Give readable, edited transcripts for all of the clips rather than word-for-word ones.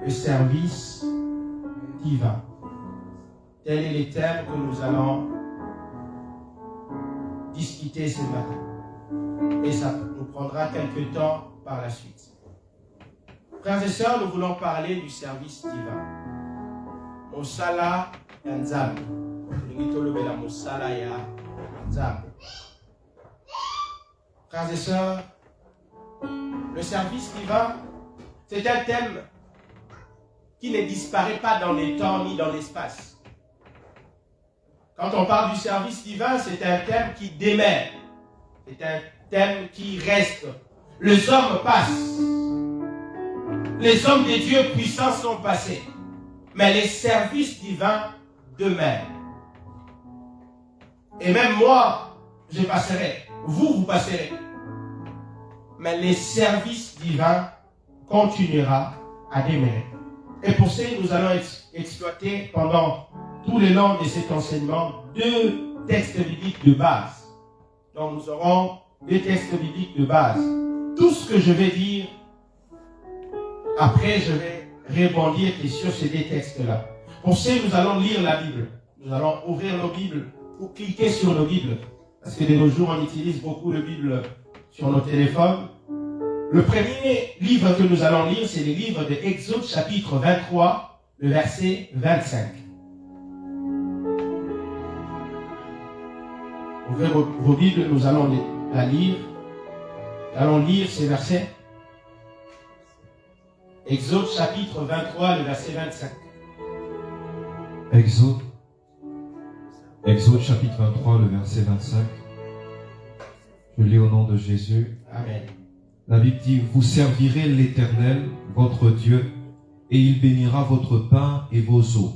le service divin. Tels sont les thèmes que nous allons discuter ce matin. Et ça nous prendra quelques temps par la suite. Frères et sœurs, nous voulons parler du service divin. Mosala ya Nzambe. Mosala ya Nzambe. Frères et sœurs, le service divin, c'est un thème qui ne disparaît pas dans le temps ni dans l'espace. Quand on parle du service divin, c'est un thème qui demeure. C'est un thème qui reste. Les hommes passent. Les hommes de Dieu puissants sont passés. Mais les services divins demeurent. Et même moi, je passerai. Vous passerez. Mais les services divins continuera à demeurer. Et pour ça, nous allons exploiter pendant tout le long de cet enseignement 2 textes bibliques de base. Donc nous aurons 2 textes bibliques de base. Tout ce que je vais dire, après je vais rebondir sur ces 2 textes-là. Pour ça, nous allons lire la Bible. Nous allons ouvrir nos Bibles ou cliquer sur nos Bibles. Parce que de nos jours, on utilise beaucoup de Bibles sur nos téléphones. Le premier livre que nous allons lire, c'est le livre de Exode chapitre 23, le verset 25. Ouvrez vos Bibles, nous allons la lire. Nous allons lire ces versets. Exode chapitre 23, le verset 25. Exode chapitre 23, le verset 25. Je lis au nom de Jésus. Amen. La Bible dit, vous servirez l'Éternel, votre Dieu, et il bénira votre pain et vos eaux,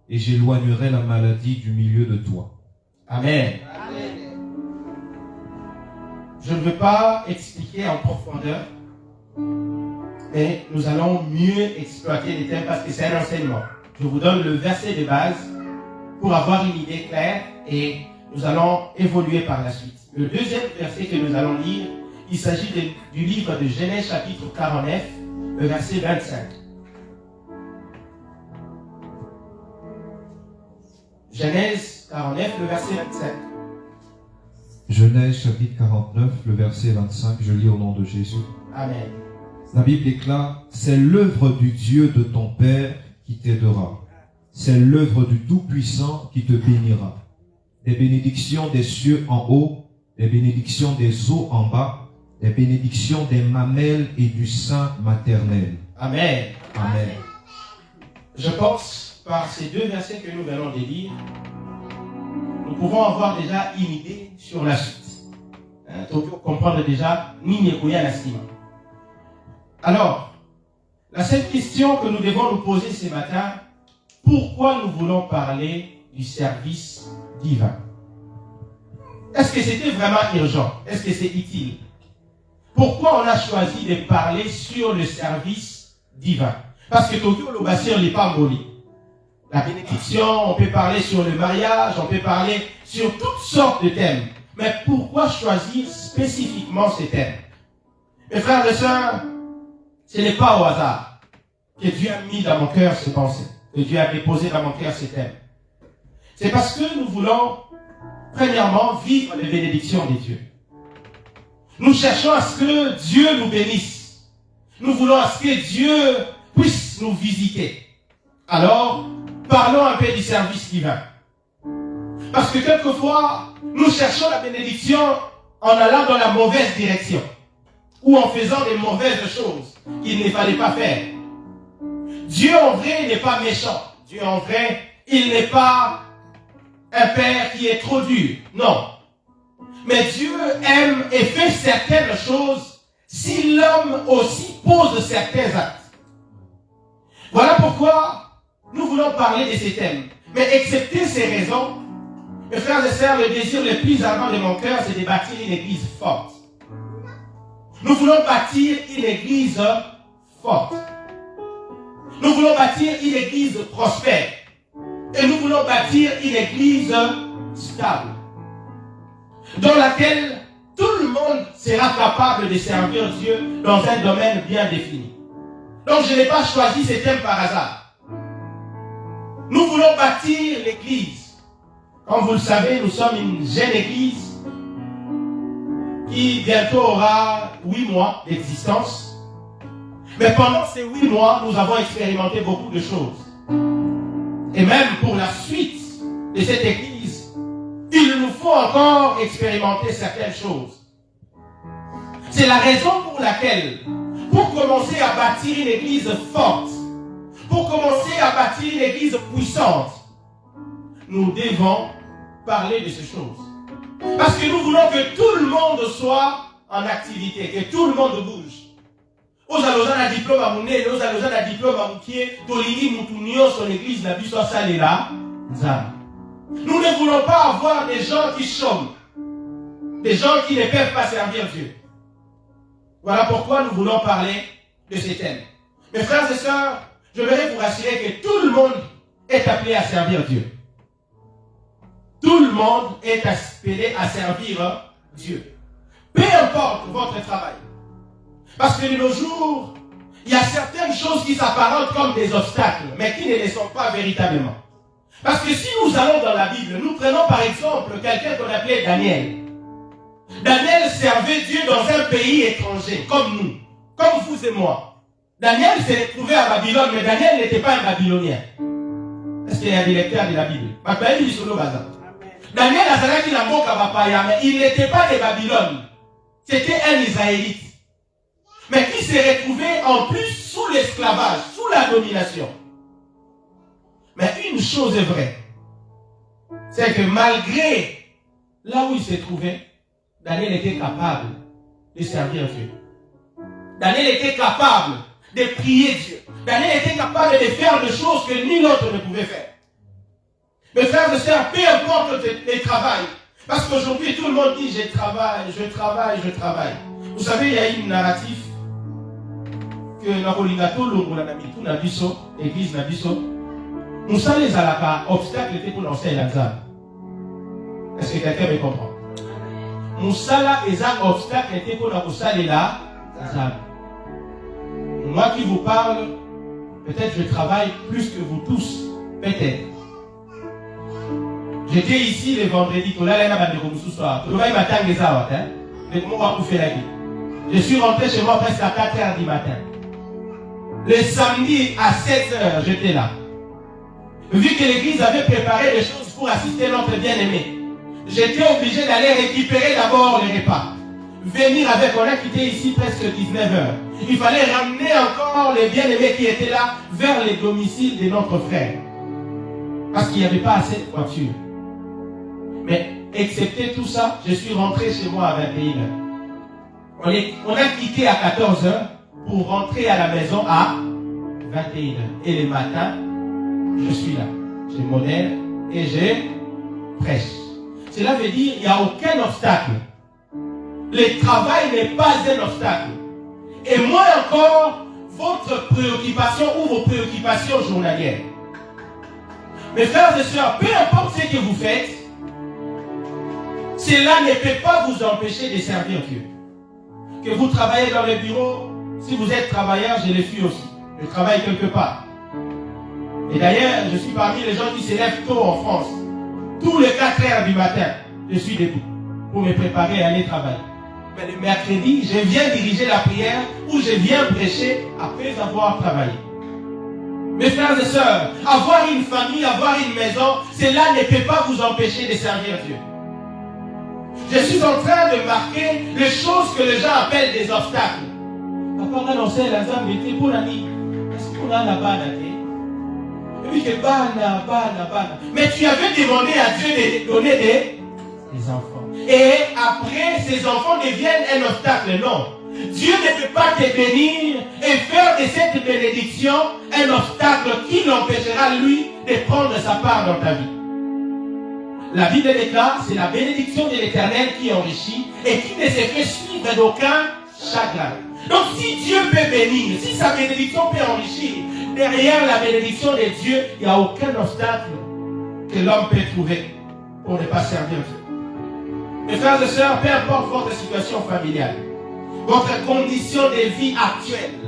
et j'éloignerai la maladie du milieu de toi. Amen. Je ne veux pas expliquer en profondeur, mais nous allons mieux exploiter les thèmes parce que c'est un enseignement. Je vous donne le verset de base pour avoir une idée claire et nous allons évoluer par la suite. Le deuxième verset que nous allons lire, il s'agit du livre de Genèse chapitre 49, le verset 25. Genèse 49, le verset 25. Genèse chapitre 49, le verset 25, je lis au nom de Jésus. Amen. La Bible déclare, c'est l'œuvre du Dieu de ton Père qui t'aidera. C'est l'œuvre du Tout-Puissant qui te bénira. Des bénédictions des cieux en haut, des bénédictions des eaux en bas, des bénédictions des mamelles et du sein maternel. Amen. Amen. Je pense, par ces 2 versets que nous venons de lire, nous pouvons avoir déjà une idée sur la suite. Pour comprendre déjà, alors, la seule question que nous devons nous poser ce matin, pourquoi nous voulons parler du service divin? Est-ce que c'était vraiment urgent? Est-ce que c'est utile? Pourquoi on a choisi de parler sur le service divin? Parce que Tokyo le Bassir n'est pas molli. La bénédiction, on peut parler sur le mariage, on peut parler sur toutes sortes de thèmes. Mais pourquoi choisir spécifiquement ces thèmes? Mes frères et sœurs, ce n'est pas au hasard que Dieu a mis dans mon cœur ces pensées, que Dieu a déposé dans mon cœur ces thèmes. C'est parce que nous voulons, premièrement, vivre les bénédictions de Dieu. Nous cherchons à ce que Dieu nous bénisse. Nous voulons à ce que Dieu puisse nous visiter. Alors, parlons un peu du service divin. Parce que quelquefois, nous cherchons la bénédiction en allant dans la mauvaise direction. Ou en faisant des mauvaises choses qu'il ne fallait pas faire. Dieu en vrai n'est pas méchant. Dieu en vrai, il n'est pas un père qui est trop dur. Non. Mais Dieu aime et fait certaines choses si l'homme aussi pose certains actes. Voilà pourquoi nous voulons parler de ces thèmes. Mais excepté ces raisons, mes frères et sœurs, le désir le plus ardent de mon cœur, c'est de bâtir une église forte. Nous voulons bâtir une église forte. Nous voulons bâtir une église prospère. Et nous voulons bâtir une église stable. Dans laquelle tout le monde sera capable de servir Dieu dans un domaine bien défini. Donc je n'ai pas choisi ces thèmes par hasard. Nous voulons bâtir l'église. Comme vous le savez, nous sommes une jeune église qui bientôt aura 8 mois d'existence. Mais pendant ces 8 mois, nous avons expérimenté beaucoup de choses. Et même pour la suite de cette église, il nous faut encore expérimenter certaines choses. C'est la raison pour laquelle, pour commencer à bâtir une église forte, pour commencer à bâtir une église puissante, nous devons parler de ces choses. Parce que nous voulons que tout le monde soit en activité, que tout le monde bouge. Aux allosans à diplôme à Mouné, aux allosans à diplôme à Moukié, Tolini Moutounio, son église n'a vu soit saléra. Nous ne voulons pas avoir des gens qui chôment, des gens qui ne peuvent pas servir Dieu. Voilà pourquoi nous voulons parler de ces thèmes. Mes frères et sœurs, je voudrais vous rassurer que tout le monde est appelé à servir Dieu. Tout le monde est appelé à servir Dieu. Peu importe votre travail. Parce que de nos jours, il y a certaines choses qui s'apparentent comme des obstacles, mais qui ne le sont pas véritablement. Parce que si nous allons dans la Bible, nous prenons par exemple quelqu'un qu'on appelait Daniel. Daniel servait Dieu dans un pays étranger, comme nous, comme vous et moi. Daniel s'est retrouvé à Babylone, mais Daniel n'était pas un Babylonien. Est-ce qu'il y a des lecteurs de la Bible? Daniel Azalaki Namboka Bapaya, mais il n'était pas de Babylone. C'était un Israélite. Mais qui s'est retrouvé en plus sous l'esclavage, sous la domination. Mais une chose est vraie, c'est que malgré là où il s'est trouvé, Daniel était capable de servir Dieu. Daniel était capable de prier Dieu. Daniel était capable de faire des choses que nul autre ne pouvait faire. Mes frères et sœurs, peu importe le travail, parce qu'aujourd'hui tout le monde dit je travaille, je travaille, je travaille. Vous savez, il y a une narrative que Napolinato, l'Ongonanabitou, Nabiso, l'église Nabiso, nous savons les alaka, obstacles étaient pour lancer l'Anzam. Est-ce que quelqu'un me comprend? Moussala et un obstacle était pour lancer l'Anzam. Moi qui vous parle, peut-être je travaille plus que vous tous, peut-être. J'étais ici le vendredi, je suis rentré chez moi presque à 4 h du matin. Le samedi à 16 h, j'étais là. Vu que l'église avait préparé des choses pour assister notre bien-aimé, j'étais obligé d'aller récupérer d'abord les repas. Venir avec, on a quitté ici presque 19 h. Il fallait ramener encore les bien-aimés qui étaient là vers les domiciles de notre frère. Parce qu'il n'y avait pas assez de voitures. Mais, excepté tout ça, je suis rentré chez moi à 21 h. On a quitté à 14 h pour rentrer à la maison à 21 h. Et le matin, je suis là. Je modère et je prêche. Cela veut dire qu'il n'y a aucun obstacle. Le travail n'est pas un obstacle. Et moins encore, votre préoccupation ou vos préoccupations journalières. Mes frères et sœurs, peu importe ce que vous faites, cela ne peut pas vous empêcher de servir Dieu. Que vous travaillez dans le bureau, si vous êtes travailleur, je le suis aussi. Je travaille quelque part. Et d'ailleurs, je suis parmi les gens qui se lèvent tôt en France. Tous les 4 h du matin, je suis debout pour me préparer à aller travailler. Mais le mercredi, je viens diriger la prière ou je viens prêcher après avoir travaillé. Mes frères et sœurs, avoir une famille, avoir une maison, cela ne peut pas vous empêcher de servir Dieu. Je suis en train de marquer les choses que les gens appellent des obstacles. Papa, on a lancé la zone d'été pour la nuit. Est-ce qu'on a la banane? Et puis que bana. Mais tu avais demandé à Dieu de donner des enfants. Et après, ces enfants deviennent un obstacle. Non. Dieu ne peut pas te bénir et faire de cette bénédiction un obstacle qui l'empêchera, lui, de prendre sa part dans ta vie. La Bible déclare, c'est la bénédiction de l'Éternel qui enrichit et qui ne se fait suivre d'aucun chagrin. Donc si Dieu peut bénir, si sa bénédiction peut enrichir, derrière la bénédiction de Dieu, il n'y a aucun obstacle que l'homme peut trouver pour ne pas servir Dieu. Mes frères et sœurs, peu importe votre situation familiale, votre condition de vie actuelle,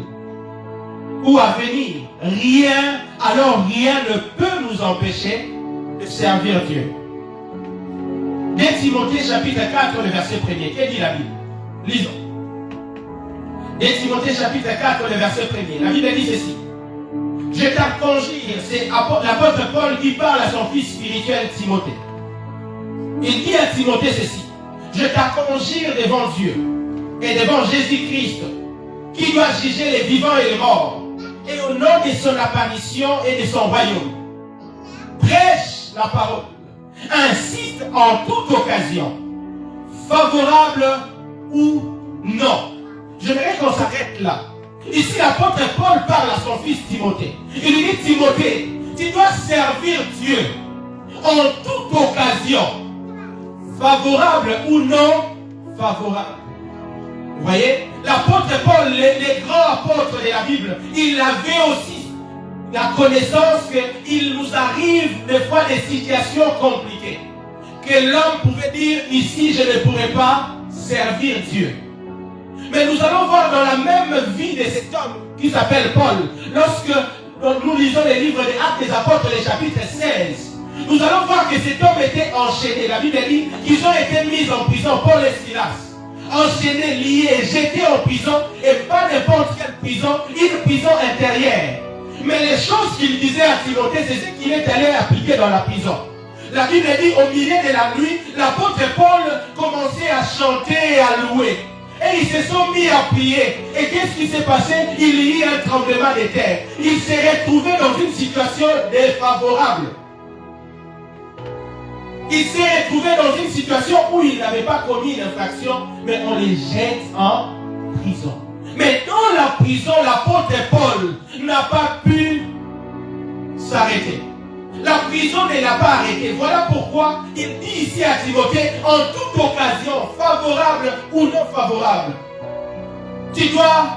ou à venir, rien, alors rien ne peut nous empêcher de servir Dieu. 2 Timothée chapitre 4, le verset 1er. Qu'est dit la Bible? Lisons. 2 Timothée chapitre 4, le verset 1er. La Bible dit ceci. Je t'aconjure, c'est l'apôtre Paul qui parle à son fils spirituel Timothée. Il dit à Timothée ceci. Je t'aconjure devant Dieu et devant Jésus-Christ, qui doit juger les vivants et les morts, et au nom de son apparition et de son royaume. Prêche la parole. Insiste en toute occasion, favorable ou non. J'aimerais qu'on s'arrête là. Ici, l'apôtre Paul parle à son fils Timothée. Il lui dit, Timothée, tu dois servir Dieu en toute occasion, favorable ou non favorable. Vous voyez, l'apôtre Paul, les grands apôtres de la Bible, il avait aussi la connaissance qu'il nous arrive des fois des situations compliquées. Que l'homme pouvait dire, ici je ne pourrais pas servir Dieu. Mais nous allons voir dans la même vie de cet homme qui s'appelle Paul, lorsque nous lisons les livres des Actes des Apôtres, les chapitres 16, nous allons voir que cet homme était enchaîné. La Bible dit qu'ils ont été mis en prison, Paul et Silas. Enchaînés, liés, jetés en prison, et pas n'importe quelle prison, une prison intérieure. Mais les choses qu'il disait à Timothée, c'est ce qu'il est allé appliquer dans la prison. La Bible dit, au milieu de la nuit, l'apôtre Paul commençait à chanter et à louer. Et ils se sont mis à prier. Et qu'est-ce qui s'est passé? Il y eut un tremblement de terre. Il s'est retrouvé dans une situation défavorable. Il s'est retrouvé dans une situation où il n'avait pas commis une infraction, mais on les jette en prison. Mais dans la prison, l'apôtre Paul n'a pas pu s'arrêter. La prison ne l'a pas arrêté. Voilà pourquoi il dit ici à Timothée, en toute occasion, favorable ou non favorable, tu dois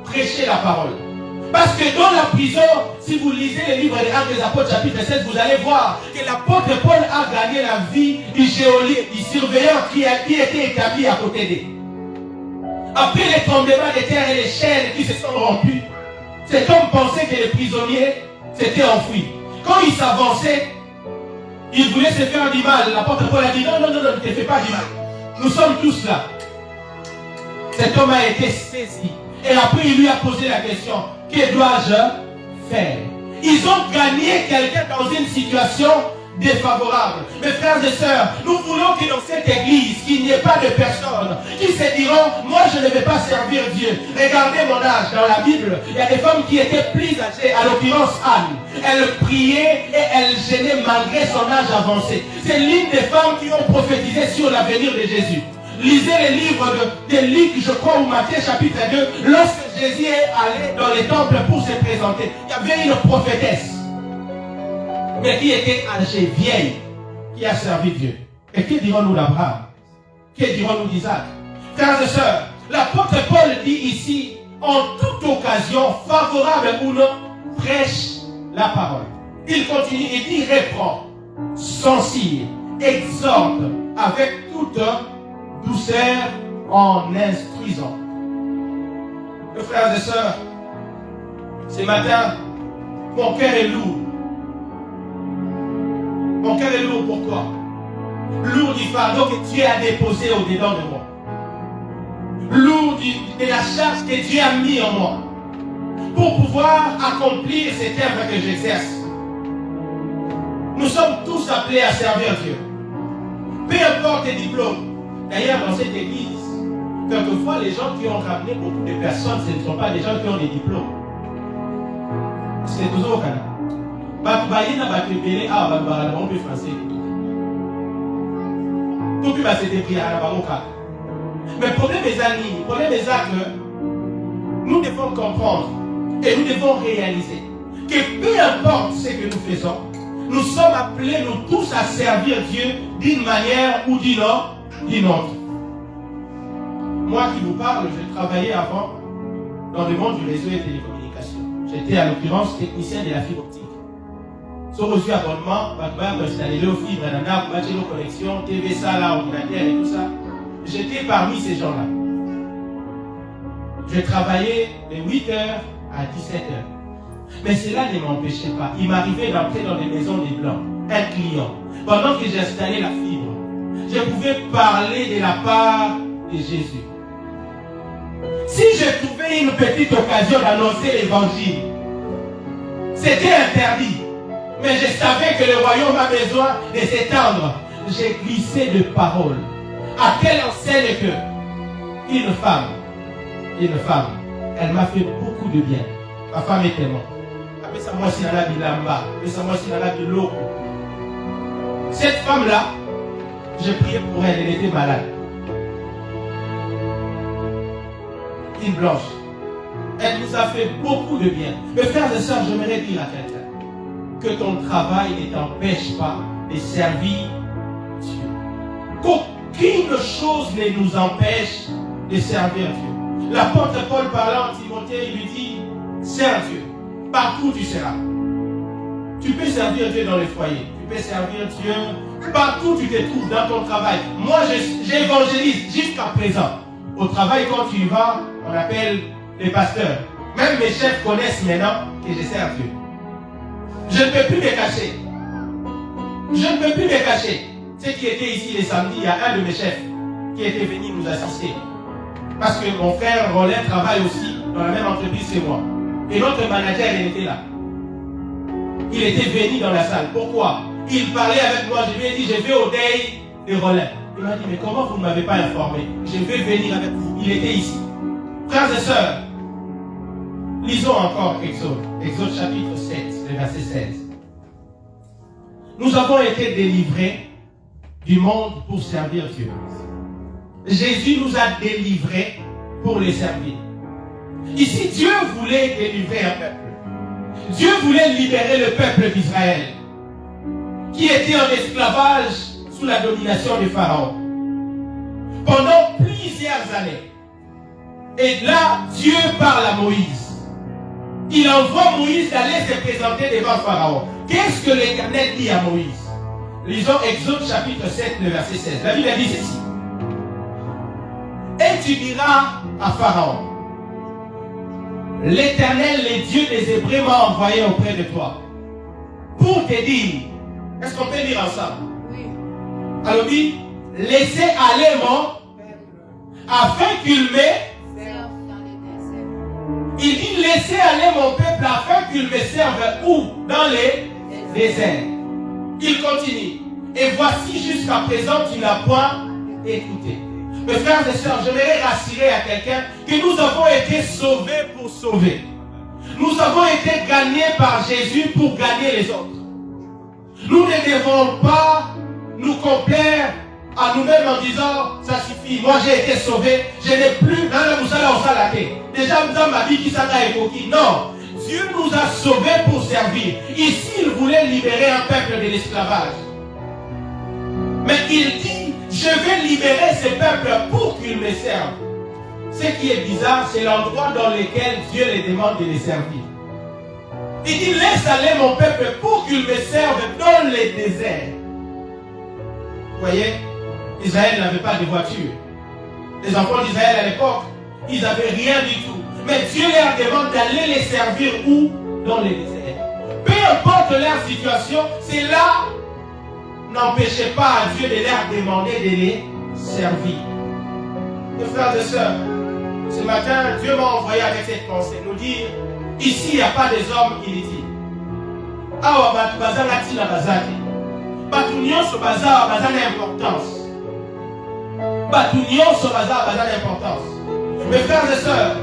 prêcher la parole. Parce que dans la prison, si vous lisez les livres des Actes des Apôtres, chapitre 7, vous allez voir que l'apôtre Paul a gagné la vie du geôlier, du surveillant qui était établi à côté d'eux. Après les tremblements de terre et les chaînes qui se sont rompues, cet homme pensait que les prisonniers s'étaient enfuis. Quand il s'avançait, il voulait se faire du mal. L'apôtre Paul a dit non, non, non, non, ne te fais pas du mal. Nous sommes tous là. Cet homme a été saisi. Et après, il lui a posé la question, que dois-je faire? Ils ont gagné quelqu'un dans une situation défavorable. Mes frères et sœurs, nous voulons que dans cette église, qu'il n'y ait pas de personnes qui se diront, moi je ne vais pas servir Dieu. Regardez mon âge, dans la Bible, il y a des femmes qui étaient plus âgées, à l'occurrence Anne. Elle priait et elle gênait malgré son âge avancé. C'est l'une des femmes qui ont prophétisé sur l'avenir de Jésus. Lisez les livres de Luc, je crois, ou Matthieu chapitre 2, lorsque Jésus est allé dans les temples pour se présenter, il y avait une prophétesse, mais qui était âgée, vieille, qui a servi Dieu. Et que dirons-nous d'Abraham? Que dirons-nous d'Isaac? Frères et sœurs, l'apôtre Paul dit ici, en toute occasion, favorable ou non, prêche la parole. Il continue et dit, reprend, censurre, exhorte, avec toute douceur en instruisant. Mes frères et sœurs, ce matin, mon cœur est lourd. Mon cœur est lourd, pourquoi? Lourd du fardeau que Dieu a déposé au-dedans de moi. Lourd de la charge que Dieu a mis en moi. Pour pouvoir accomplir cette œuvre que j'exerce. Nous sommes tous appelés à servir Dieu. Peu importe les diplômes. D'ailleurs, dans cette église, quelquefois, les gens qui ont ramené beaucoup de personnes, ce ne sont pas des gens qui ont des diplômes. C'est toujours au Canada. Mais le problème est amis, le problème est que nous devons comprendre et nous devons réaliser que peu importe ce que nous faisons, nous sommes appelés, nous tous, à servir Dieu d'une manière ou d'une autre. Moi qui vous parle, je travaillais avant dans le monde du réseau et télécommunications. J'étais à l'occurrence technicien de la fibre optique. Sur reçu abonnement, installé le fibre, nos connexions, TV, ça, là, ordinateur et tout ça. J'étais parmi ces gens-là. Je travaillais de 8h à 17h. Mais cela ne m'empêchait pas. Il m'arrivait d'entrer dans des maisons des Blancs, un client. Pendant que j'installais la fibre, je pouvais parler de la part de Jésus. Si je trouvais une petite occasion d'annoncer l'évangile, c'était interdit. Mais je savais que le royaume a besoin de s'étendre. J'ai glissé de paroles. À telle enseigne que une femme, elle m'a fait beaucoup de bien. Ma femme était morte. Cette femme-là, j'ai prié pour elle, elle était malade. Une blanche. Elle nous a fait beaucoup de bien. Mes frères et sœurs, j'aimerais dire à quelqu'un que ton travail ne t'empêche pas de servir Dieu. Qu'aucune chose ne nous empêche de servir Dieu. L'apôtre Paul parlant à Timothée, il lui dit, sers Dieu, partout où tu seras. Tu peux servir Dieu dans les foyers, tu peux servir Dieu partout où tu te trouves dans ton travail. Moi, j'évangélise jusqu'à présent. Au travail, quand tu y vas, on appelle les pasteurs. Même mes chefs connaissent maintenant que je sers Dieu. Je ne peux plus me cacher. Je ne peux plus me cacher. Ceux qui étaient ici les samedis, il y a un de mes chefs qui était venu nous assister. Parce que mon frère Rollin travaille aussi dans la même entreprise que moi. Et notre manager, il était là. Il était venu dans la salle. Pourquoi? Il parlait avec moi. Je lui ai dit, je vais au day de Rollin. Il m'a dit, mais comment vous ne m'avez pas informé? Je vais venir avec vous. Il était ici. Frères et sœurs, lisons encore Exode. Exode chapitre 7, le verset 16. Nous avons été délivrés du monde pour servir Dieu. Jésus nous a délivrés pour les servir. Ici, Dieu voulait délivrer un peuple. Dieu voulait libérer le peuple d'Israël, qui était en esclavage sous la domination du Pharaon pendant plusieurs années. Et là, Dieu parle à Moïse. Il envoie Moïse d'aller se présenter devant Pharaon. Qu'est-ce que l'Éternel dit à Moïse? Lisons Exode chapitre 7, le verset 16. La Bible dit ceci. Et tu diras à Pharaon, l'Éternel, le Dieu des Hébreux, m'a envoyé auprès de toi pour te dire. Est-ce qu'on peut dire ensemble? Oui. Alors dit, laissez aller mon peuple afin qu'il me serve dans les déserts. Il dit, laissez aller mon peuple afin qu'il me serve où? Dans les déserts. Il continue. Et voici jusqu'à présent, tu n'as point écouté. Mes frères et sœurs, j'aimerais rassurer à quelqu'un que nous avons été sauvés pour sauver. Nous avons été gagnés par Jésus pour gagner les autres. Nous ne devons pas nous complaire à nous-mêmes en disant, ça suffit, moi j'ai été sauvé, je n'ai plus dans le moussala au salaté. Déjà, dans ma vie qui s'en a évoqué. Non, Dieu nous a sauvés pour servir. Ici, il voulait libérer un peuple de l'esclavage. Mais il dit, je vais libérer ce peuple pour qu'ils me servent. Ce qui est bizarre, c'est l'endroit dans lequel Dieu les demande de les servir. Il dit, laisse aller mon peuple pour qu'il me serve dans les déserts. Vous voyez, Israël n'avait pas de voiture. Les enfants d'Israël à l'époque, ils n'avaient rien du tout. Mais Dieu leur demande d'aller les servir où? Dans les déserts. Peu importe leur situation, c'est là, n'empêchez pas à Dieu de leur demander de les servir. Mes frères et sœurs, ce matin, Dieu m'a envoyé avec cette pensée, nous dire, ici, il n'y a pas des hommes inutiles. Awa batu bazana tina bazaki. Batu nyonso bazana bazana importance. Batu nyonso bazana importance. Mes frères et sœurs,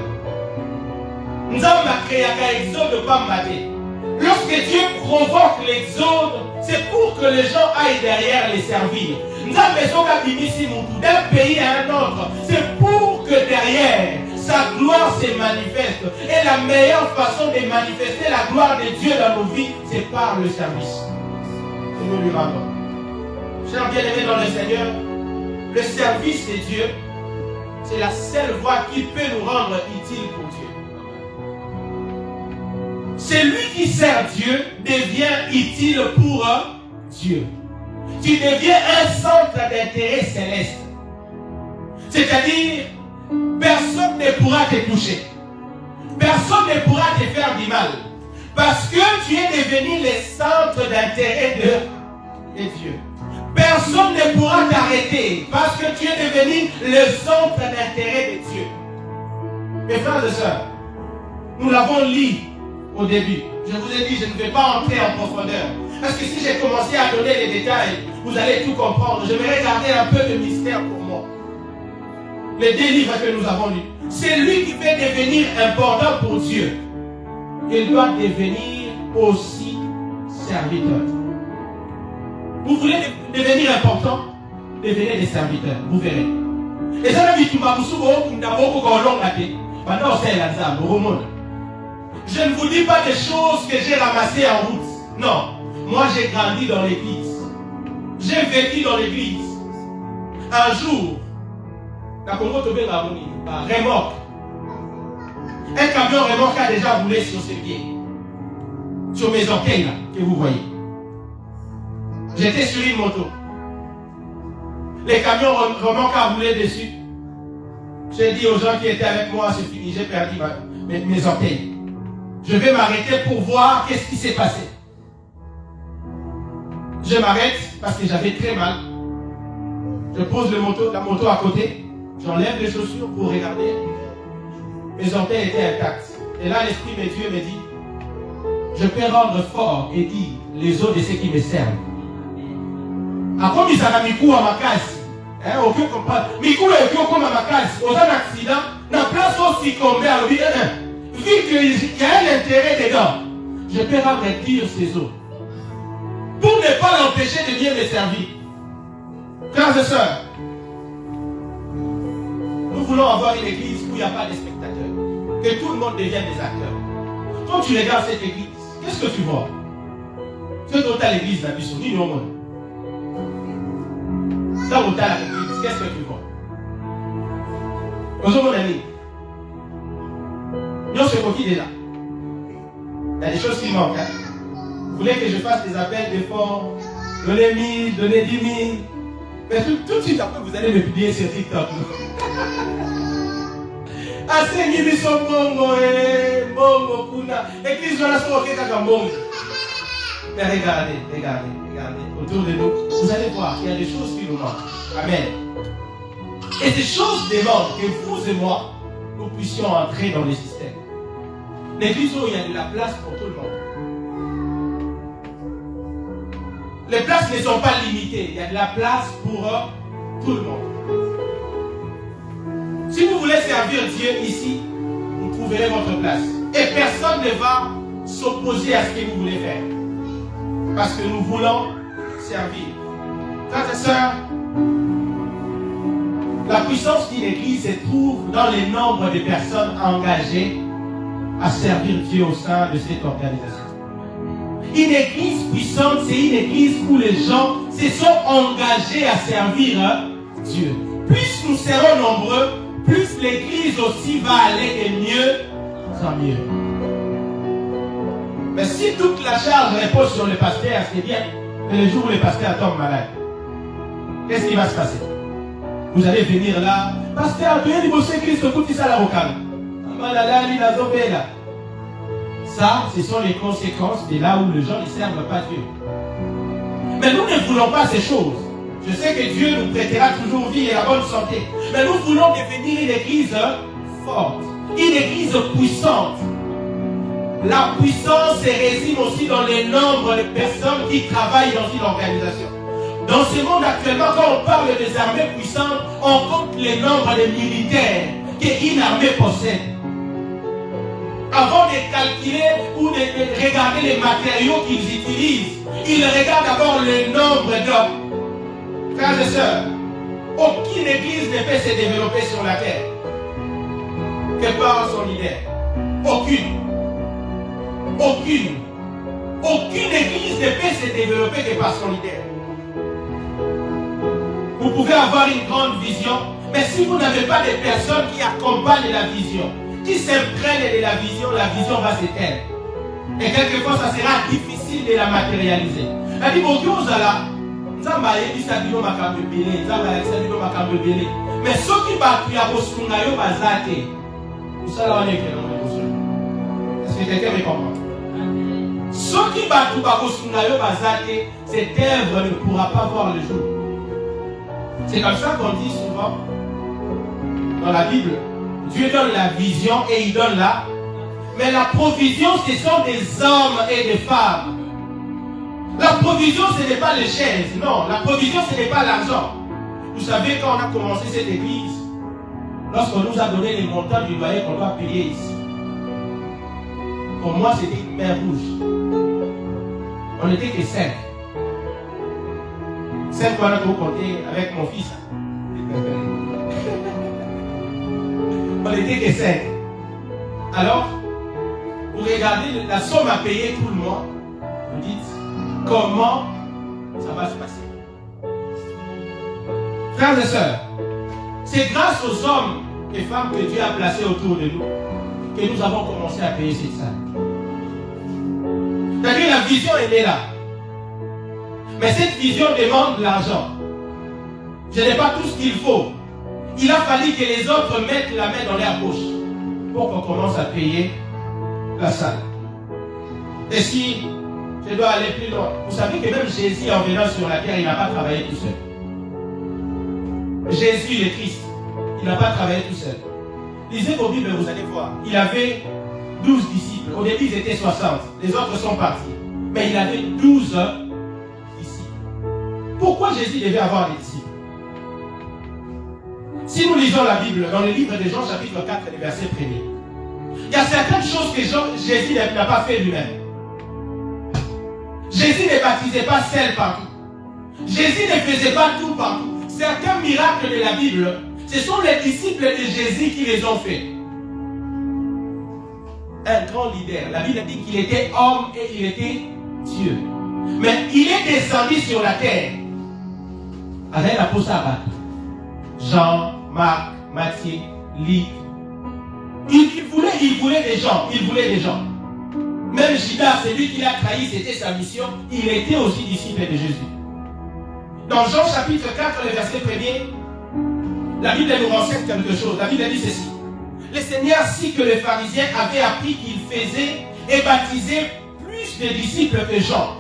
nous avons créé un exode pas maté. Lorsque Dieu provoque l'exode, c'est pour que les gens aillent derrière les servir. Nous avons besoin d'un pays à un autre. C'est pour que derrière, sa gloire se manifeste. Et la meilleure façon de manifester la gloire de Dieu dans nos vies, c'est par le service que nous lui rendons. Chers bien-aimés dans le Seigneur, le service de Dieu, c'est la seule voie qui peut nous rendre utiles pour Dieu. Celui qui sert Dieu devient utile pour Dieu. Tu deviens un centre d'intérêt céleste. C'est-à-dire, personne ne pourra te toucher. Personne ne pourra te faire du mal. Parce que tu es devenu le centre d'intérêt de Dieu. Personne ne pourra t'arrêter parce que tu es devenu le centre d'intérêt de Dieu. Mes frères et sœurs, nous l'avons lu au début. Je vous ai dit, je ne vais pas entrer en profondeur. Parce que si j'ai commencé à donner les détails, vous allez tout comprendre. Je vais garder un peu de mystère pour moi. Les 2 livres que nous avons lus. C'est lui qui fait devenir important pour Dieu. Il doit devenir aussi serviteur. Vous voulez devenir important? Devenez des serviteurs. Vous verrez. Et ça, je ne vous dis pas des choses que j'ai ramassées en route. Non. Moi, j'ai grandi dans l'église. J'ai vécu dans l'église. Un jour, remorque. Un camion remorque a déjà roulé sur ses pieds. Sur mes orteils, là, que vous voyez. J'étais sur une moto. Les camions remorques a roulé dessus. J'ai dit aux gens qui étaient avec moi, c'est fini, j'ai perdu mes orteils. Je vais m'arrêter pour voir qu'est-ce qui s'est passé. Je m'arrête parce que j'avais très mal. Je pose la moto à côté. J'enlève les chaussures pour regarder. Mes orteils étaient intacts. Et là, l'Esprit de Dieu me dit, je peux rendre fort et dire les os de ceux qui me servent. Après, ils ont mis coup à ma case. Aucun comprend. Mais coup est comme à ma case. Aux accident, la place aussi comme à l'objet. Vu qu'il y a un intérêt dedans, je peux rendre dire ces os. Pour ne pas l'empêcher de bien me servir. Frères et sœurs, nous voulons avoir une église où il n'y a pas de spectateurs. Que tout le monde devienne des acteurs. Quand tu regardes cette église, qu'est-ce que tu vois? C'est dans l'église la mission, ni au monde. Dans l'église, qu'est-ce que tu vois? Nous sommes amis. Nous sommes qui déjà? Il y a des choses qui manquent. Hein? Vous voulez que je fasse des appels d'efforts, donner 1000, donner 10 000. Mais tout de suite après, vous allez me publier sur TikTok. Assez ni biso bongo bongo kuna. Église voilà sur ok kaka bongo. Mais regardez autour de nous. Vous allez voir qu'il y a des choses qui nous manquent. Amen. Et ces choses demandent que vous et moi, nous puissions entrer dans le système. L'église où il y a de la place pour tout le monde. Les places ne sont pas limitées. Il y a de la place pour tout le monde. Si vous voulez servir Dieu ici, vous trouverez votre place. Et personne ne va s'opposer à ce que vous voulez faire. Parce que nous voulons servir. Frères et sœurs, la puissance d'une église se trouve dans le nombre de personnes engagées à servir Dieu au sein de cette organisation. Une église puissante, c'est une église où les gens se sont engagés à servir Dieu. Plus nous serons nombreux, plus l'église aussi va aller de mieux en mieux. Mais si toute la charge repose sur le pasteur, c'est bien. Mais le jour où le pasteur tombe malade, qu'est-ce qui va se passer? Vous allez venir là, pasteur, tu es du bosser Christ, écoute ça la rocane. Ça, ce sont les conséquences de là où les gens ne servent pas Dieu. Mais nous ne voulons pas ces choses. Je sais que Dieu nous prêtera toujours vie et la bonne santé. Mais nous voulons devenir une église forte, une église puissante. La puissance se résume aussi dans le nombre de personnes qui travaillent dans une organisation. Dans ce monde actuellement, quand on parle des armées puissantes, on compte le nombre de militaires qu'une armée possède. Avant de calculer ou de regarder les matériaux qu'ils utilisent, ils regardent d'abord le nombre d'hommes. Frères et sœurs, aucune église ne peut se développer sur la terre que par son leader. Aucune église ne peut se développer que par son leader. Vous pouvez avoir une grande vision, mais si vous n'avez pas de personnes qui accompagnent la vision, qui s'imprègnent de la vision va s'éteindre. Et quelquefois, ça sera difficile de la matérialiser. Elle dit, bon, mais ceux qui battent, il y a besoin de bazate. Vous savez, on est Est-ce que quelqu'un me comprend? Ce qui va tout cette œuvre ne pourra pas voir le jour. C'est comme ça qu'on dit souvent dans la Bible. Dieu donne la vision et il donne la. Mais la provision, ce sont des hommes et des femmes. La provision, ce n'est pas les chaises. Non, la provision, ce n'est pas l'argent. Vous savez, quand on a commencé cette église, lorsqu'on nous a donné les montants du loyer qu'on doit payer ici, pour moi, c'était une mer rouge. On n'était que 5. 5 qu'on a tout compté avec mon fils. On n'était que 5. Alors, vous regardez la somme à payer tout le mois. Vous dites, comment ça va se passer? Frères et sœurs, c'est grâce aux hommes et femmes que Dieu a placés autour de nous que nous avons commencé à payer cette salle. C'est-à-dire la vision elle est là. Mais cette vision demande de l'argent. Je n'ai pas tout ce qu'il faut. Il a fallu que les autres mettent la main dans leur poche pour qu'on commence à payer la salle. Et si je dois aller plus loin, vous savez que même Jésus en venant sur la terre, il n'a pas travaillé tout seul. Jésus le Christ, il n'a pas travaillé tout seul. Lisez vos Bibles, vous allez voir. Il avait 12 disciples. Au début, ils étaient 60. Les autres sont partis. Mais il avait 12 disciples. Pourquoi Jésus devait avoir des disciples? Si nous lisons la Bible, dans le livre de Jean, chapitre 4, verset 1er, il y a certaines choses que Jésus n'a pas fait lui-même. Jésus ne baptisait pas seul partout. Jésus ne faisait pas tout partout. Certains miracles de la Bible, ce sont les disciples de Jésus qui les ont faits. Un grand leader. La Bible dit qu'il était homme et il était Dieu. Mais il est descendu sur la terre avec l'apôtre Jean, Marc, Matthieu, Luc. Il voulait des gens. Même Judas, celui qui l'a trahi, c'était sa mission. Il était aussi disciple de Jésus. Dans Jean chapitre 4, le verset 1er, la Bible nous renseigne quelque chose. La Bible dit ceci. Le Seigneur sait que les pharisiens avaient appris qu'il faisait et baptisait plus de disciples que Jean.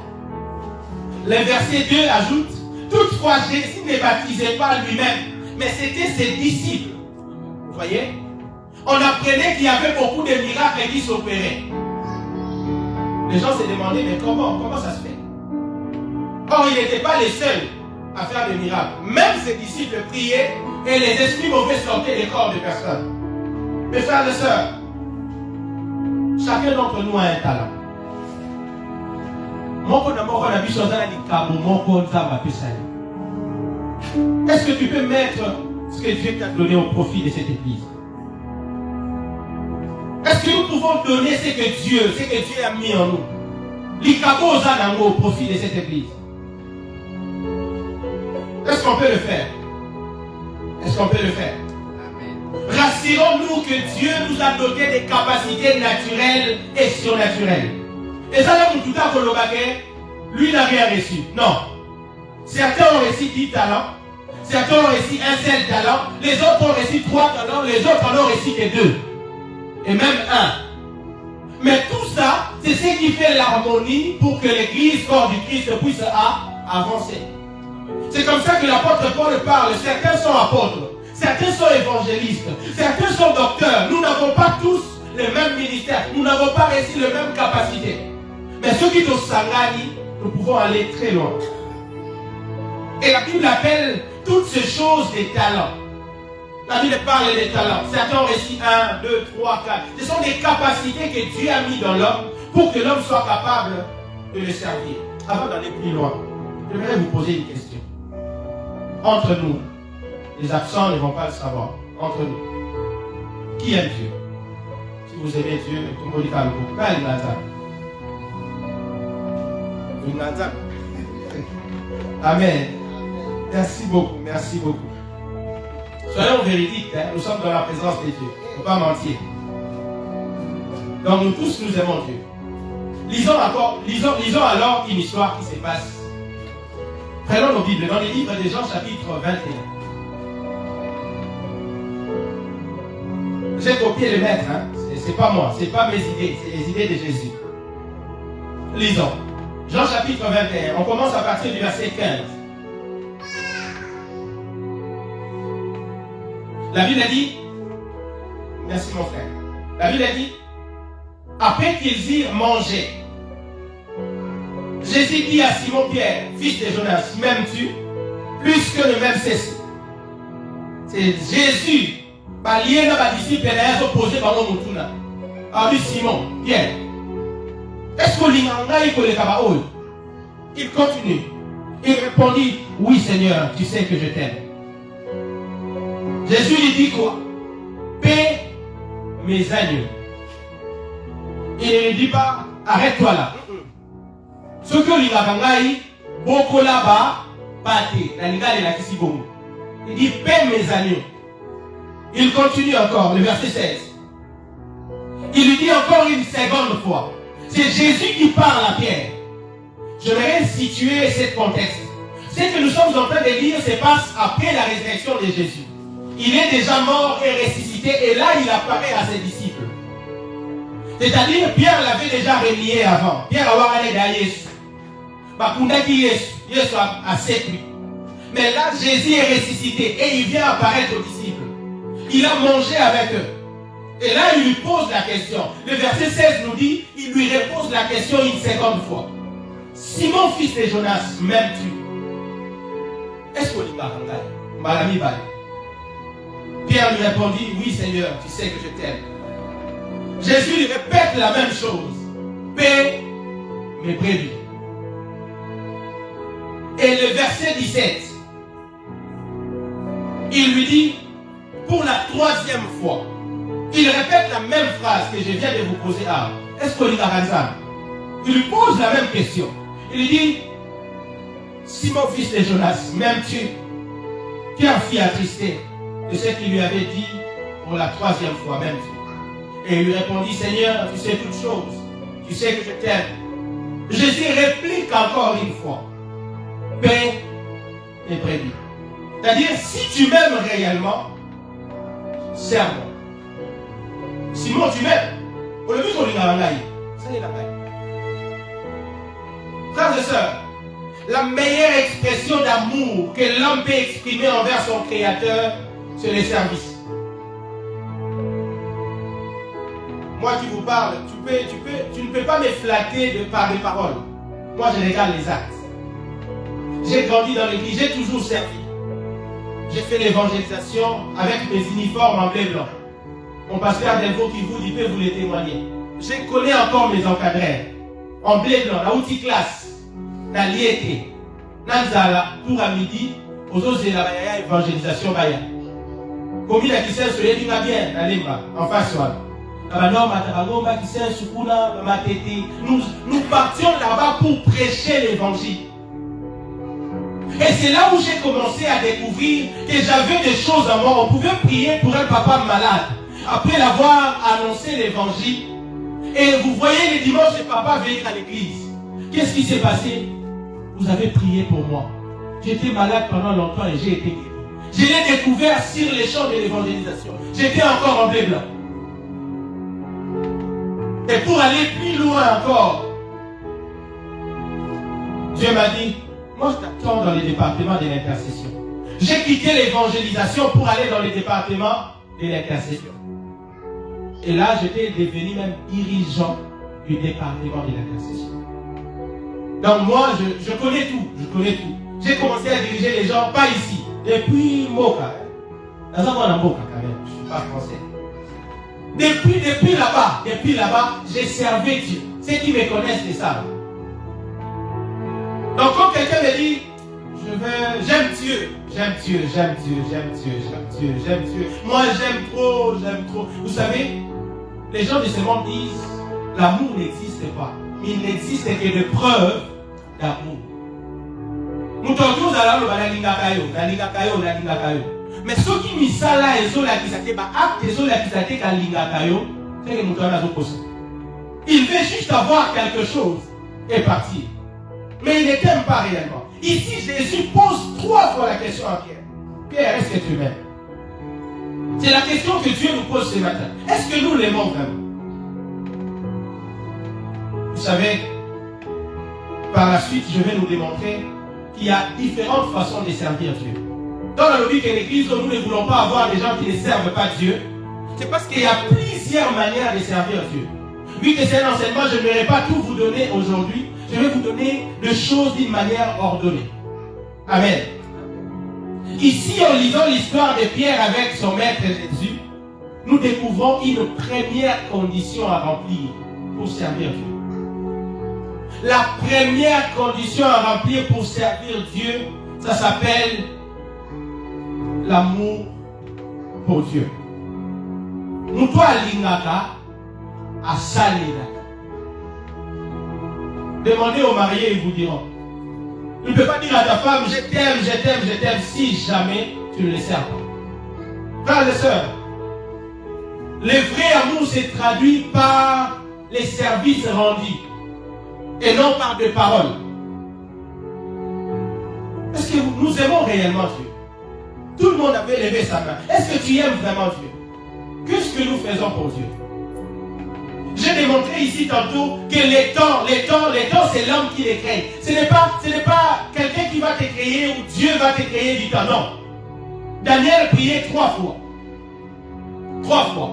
Le verset 2 ajoute, toutefois Jésus ne baptisait pas lui-même, mais c'était ses disciples. Vous voyez? On apprenait qu'il y avait beaucoup de miracles qui s'opéraient. Les gens se demandaient, mais comment ça se fait? Or, il n'était pas les seuls à faire des miracles. Même ses disciples priaient et les esprits mauvais sortaient des corps de personnes. Mes frères et sœurs, chacun d'entre nous a un talent. Est-ce que tu peux mettre ce que Dieu t'a donné au profit de cette église? Est-ce que nous pouvons donner ce que Dieu a mis en nous? L'ikabo au profit de cette église. Est-ce qu'on peut le faire? Est-ce qu'on peut le faire? Rassurons-nous que Dieu nous a doté des capacités naturelles et surnaturelles. Et ça, lui n'a rien reçu. Non. Certains ont reçu 10 talents. Certains ont reçu un seul talent. Les autres ont reçu 3 talents. Les autres en ont reçu que 2. Et même 1. Mais tout ça, c'est ce qui fait l'harmonie pour que l'église, corps du Christ, puisse avancer. C'est comme ça que l'apôtre Paul parle. Certains sont apôtres. Certains sont évangélistes. Certains sont docteurs. Nous n'avons pas tous le même ministère. Nous n'avons pas reçu les mêmes capacités. Mais ceux qui nous sangani, nous pouvons aller très loin. Et la Bible appelle toutes ces choses des talents. La Bible parle des talents. Certains ont reçu 1, 2, 3, 4. Ce sont des capacités que Dieu a mis dans l'homme pour que l'homme soit capable de le servir. Avant d'aller plus loin, j'aimerais vous poser une question. Entre nous, les absents ne vont pas le savoir. Entre nous, qui aime Dieu? Si vous aimez Dieu, tout le monde dit Amen. Merci beaucoup, merci beaucoup. Soyons véridiques, hein? Nous sommes dans la présence de Dieu. Il ne faut pas mentir. Donc nous tous, nous aimons Dieu. Lisons alors une histoire qui se passe. Prenons nos Bibles dans les livres de Jean chapitre 21. J'ai copié le maître, hein? C'est pas moi, c'est pas mes idées, c'est les idées de Jésus. Lisons. Jean chapitre 21, on commence à partir du verset 15. La Bible a dit, merci mon frère, la Bible a dit, après qu'ils eurent mangé, Jésus dit à Simon-Pierre, fils de Jonas, m'aimes-tu plus que le même cesse? C'est Jésus, par lié dans ma disciple, il a opposé par mon moutuna. Ah oui, Simon, Pierre, est-ce que il continue. Il répondit, oui Seigneur, tu sais que je t'aime. Jésus lui dit quoi? Paie mes agneaux. Il ne lui dit pas, arrête-toi là. Ce que l'Imagangaï, beaucoup là-bas, pâté, la liga de la Kissibongo. Il dit, paie mes agneaux. Il continue encore, le verset 16. Il lui dit encore une seconde fois. C'est Jésus qui parle à Pierre. Je vais situer ce contexte. Ce que nous sommes en train de lire se passe après la résurrection de Jésus. Il est déjà mort et ressuscité, et là il apparaît à ses disciples. C'est-à-dire, Pierre l'avait déjà renié avant. Pierre a allé à Jésus. Jésus a séduit. Mais là, Jésus est ressuscité et il vient apparaître aux disciples. Il a mangé avec eux. Et là, il lui pose la question. Le verset 16 nous dit, il lui repose la question une seconde fois. Simon, fils de Jonas, m'aimes-tu? Est-ce qu'on y parle? Pierre lui répondit, oui Seigneur, tu sais que je t'aime. Jésus lui répète la même chose. Paie mes brebis. Et le verset 17, il lui dit, pour la troisième fois, il répète la même phrase que je viens de vous poser. Ah, est-ce qu'on y a? Il lui pose la même question. Il lui dit, Simon, fils de Jonas, m'aimes-tu? Pierre fit attristé de ce qu'il lui avait dit pour la troisième fois, m'aimes-tu? Et il lui répondit, Seigneur, tu sais toutes choses. Tu sais que je t'aime. Jésus réplique encore une fois. Paie et brebis. C'est-à-dire, si tu m'aimes réellement, serre-moi. Simon, tu m'aimes. Au lieu qu'on lui a un aïe, ça n'est la paix. Frères et sœurs, la meilleure expression d'amour que l'homme peut exprimer envers son Créateur, c'est le service. Moi qui vous parle, tu ne peux pas me flatter par des paroles. Moi, je regarde les actes. J'ai grandi dans l'église, j'ai toujours servi. J'ai fait l'évangélisation avec mes uniformes en bleu blanc. Mon pasteur Delvaux qui vous dit, peut vous le témoigner. Je connais encore mes encadrés. En bleu blanc, la outil classe, la liété, Nanzala, pour à midi, aux autres de la évangélisation Baya. Comme il a qui s'est soleil du bien, la Limba, en face soit. Nous partions là-bas pour prêcher l'évangile. Et c'est là où j'ai commencé à découvrir que j'avais des choses à moi. On pouvait prier pour un papa malade. Après l'avoir annoncé l'évangile. Et vous voyez les dimanches, le papa venir à l'église. Qu'est-ce qui s'est passé? Vous avez prié pour moi. J'étais malade pendant longtemps et j'ai été guéri. Je l'ai découvert sur les champs de l'évangélisation. J'étais encore en bleu blanc. Et pour aller plus loin encore, Dieu m'a dit, moi je t'attends dans les départements de l'intercession. J'ai quitté l'évangélisation pour aller dans les départements de l'intercession. Et là, j'étais devenu même dirigeant du département de l'intercession. Donc moi, je connais tout. Je connais tout. J'ai commencé à diriger les gens, pas ici. Depuis Moka. Dans un Moka quand même. Je ne suis pas français. Depuis là-bas, j'ai servi Dieu. Ceux qui me connaissent le savent. Donc quand quelqu'un me dit, j'aime Dieu. Moi j'aime trop. Vous savez, les gens de ce monde disent, l'amour n'existe pas. Il n'existe que de preuves d'amour. Nous tous allons mais ceux qui misent ça là, ils ont la kisate, ils ont la kisate c'est que nous il veut juste avoir quelque chose et partir. Mais il ne t'aime pas réellement. Ici, Jésus pose 3 fois la question à Pierre. Pierre, est-ce que tu m'aimes? C'est la question que Dieu nous pose ce matin. Est-ce que nous l'aimons vraiment? Vous savez, par la suite, je vais nous démontrer qu'il y a différentes façons de servir Dieu. Dans la logique de l'Église, nous ne voulons pas avoir des gens qui ne servent pas Dieu. C'est parce qu'il y a plusieurs manières de servir Dieu. Vu que c'est un enseignement, je n'aimerais pas tout vous donner aujourd'hui. Je vais vous donner des choses d'une manière ordonnée. Amen. Ici, en lisant l'histoire de Pierre avec son maître Jésus, nous découvrons une première condition à remplir pour servir Dieu. La première condition à remplir pour servir Dieu, ça s'appelle l'amour pour Dieu. Muto alingaka asalina. Demandez aux mariés, ils vous diront. Tu ne peux pas dire à ta femme, je t'aime, je t'aime, je t'aime, si jamais tu ne le sers pas. Frères et sœurs, le vrai amour se traduit par les services rendus et non par des paroles. Est-ce que nous aimons réellement Dieu? Tout le monde avait levé sa main. Est-ce que tu aimes vraiment Dieu? Qu'est-ce que nous faisons pour Dieu? J'ai démontré ici tantôt que les temps, c'est l'homme qui les crée. Ce n'est pas quelqu'un qui va te créer ou Dieu va te créer du temps. Non. Daniel priait 3 fois. 3 fois.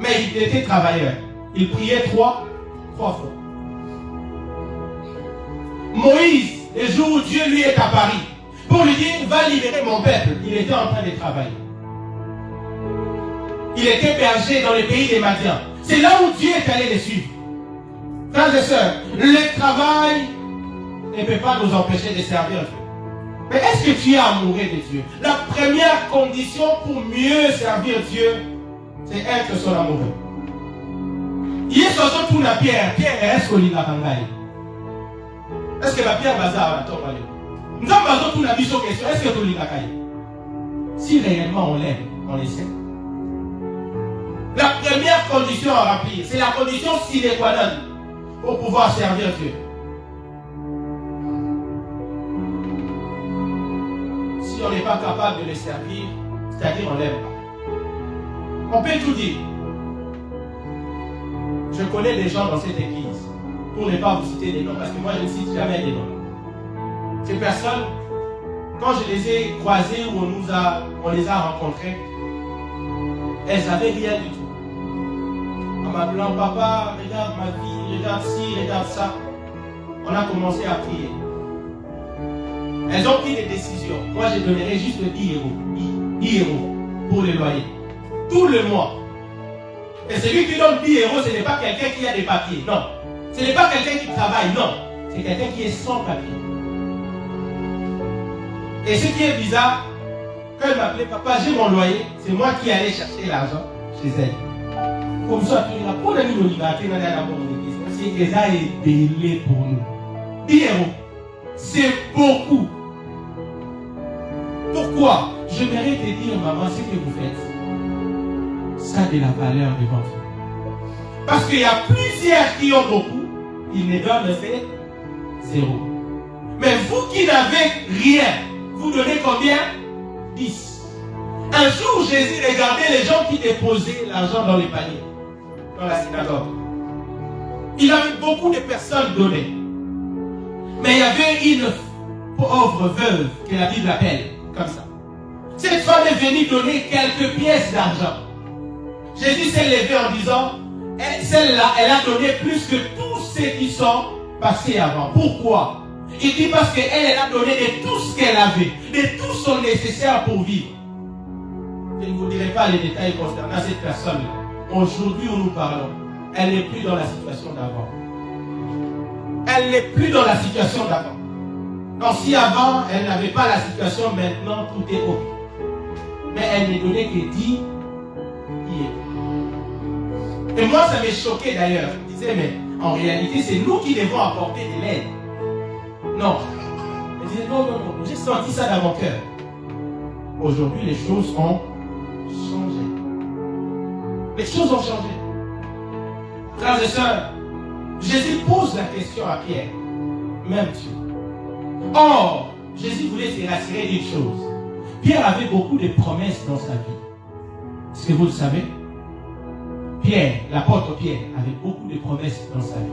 Mais il était travailleur. Il priait 3 fois. Moïse, le jour où Dieu lui est apparu, pour lui dire, va libérer mon peuple, il était en train de travailler. Il était berger dans le pays des Madians. C'est là où Dieu est allé les suivre. Frères et sœurs, le travail ne peut pas nous empêcher de servir Dieu. Mais est-ce que tu es amoureux de Dieu? La première condition pour mieux servir Dieu, c'est être son amoureux. Il est sur tout la pierre. Pierre, est-ce qu'on lit la kangaï? Est-ce que la pierre bazar à tomber? Nous avons tout la question. Est-ce que tu lis la kangaï? Si réellement on l'aime, on essaie. La première condition à remplir, c'est la condition sine qua non pour pouvoir servir Dieu. Si on n'est pas capable de le servir, c'est-à-dire on ne l'aime pas. On peut tout dire. Je connais des gens dans cette église, pour ne pas vous citer des noms, parce que moi je ne cite jamais des noms. Ces personnes, quand je les ai croisées ou on les a rencontrées, elles n'avaient rien du tout. En m'appelant, papa, regarde ma vie, regarde ci, regarde ça. On a commencé à prier. Elles ont pris des décisions. Moi, je donnerai juste 10 euros pour le loyer. Tout le mois. Et celui qui donne 10 euros, ce n'est pas quelqu'un qui a des papiers. Non. Ce n'est pas quelqu'un qui travaille. Non. C'est quelqu'un qui est sans papier. Et ce qui est bizarre, quand elle m'appelait, papa, j'ai mon loyer, c'est moi qui allais chercher l'argent chez elle. Comme ça, tu diras, pour la vie de liberté, on a la bonne église. C'est ça est délai pour nous. 10 euros. C'est beaucoup. Pourquoi? Je mérite de dire, maman, ce que vous faites, ça a de la valeur devant vous. Parce qu'il y a plusieurs qui ont beaucoup, ils ne donnent fait 0. Mais vous qui n'avez rien, vous donnez combien? 10. Un jour, Jésus regardait les gens qui déposaient l'argent dans les paniers, dans la synagogue. Il avait beaucoup de personnes données. Mais il y avait une pauvre veuve que la Bible appelle comme ça. Cette femme est venue donner quelques pièces d'argent. Jésus s'est levé en disant, celle-là, elle a donné plus que tous ceux qui sont passés avant. Pourquoi? Il dit parce qu'elle a donné de tout ce qu'elle avait, de tout son nécessaire pour vivre. Je ne vous dirai pas les détails concernant cette personne-là. Aujourd'hui où nous parlons, elle n'est plus dans la situation d'avant. Elle n'est plus dans la situation d'avant. Donc si avant, elle n'avait pas la situation, maintenant tout est OK. Mais elle ne donnait que 10 euros. Et moi, ça m'est choqué d'ailleurs. Je disais, mais en réalité, c'est nous qui devons apporter de l'aide. Non. Je disais, non. J'ai senti ça dans mon cœur. Aujourd'hui, les choses ont changé. Les choses ont changé. Frères et sœurs, Jésus pose la question à Pierre. Même Dieu. Or, Jésus voulait se rassurer d'une chose. Pierre avait beaucoup de promesses dans sa vie. Est-ce que vous le savez? Pierre, l'apôtre Pierre, avait beaucoup de promesses dans sa vie.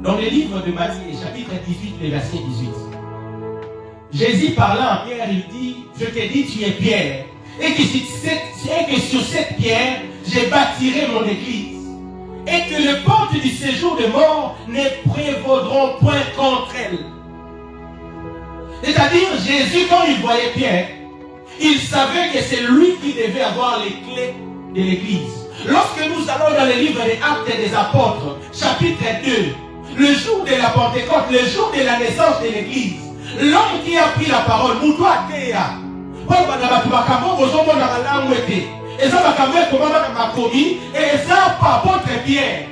Dans le livre de Matthieu, chapitre 18, le verset 18. Jésus parlant à Pierre, il dit, je t'ai dit, tu es Pierre. Et que sur cette pierre, je bâtirai mon église. Et que les portes du séjour de mort ne prévaudront point contre elle. C'est-à-dire, Jésus, quand il voyait Pierre, il savait que c'est lui qui devait avoir les clés de l'église. Lorsque nous allons dans le livre des Actes des Apôtres, chapitre 2, le jour de la Pentecôte, le jour de la naissance de l'église, l'homme qui a pris la parole, Moutoua Teya, et ça par apôtre Pierre.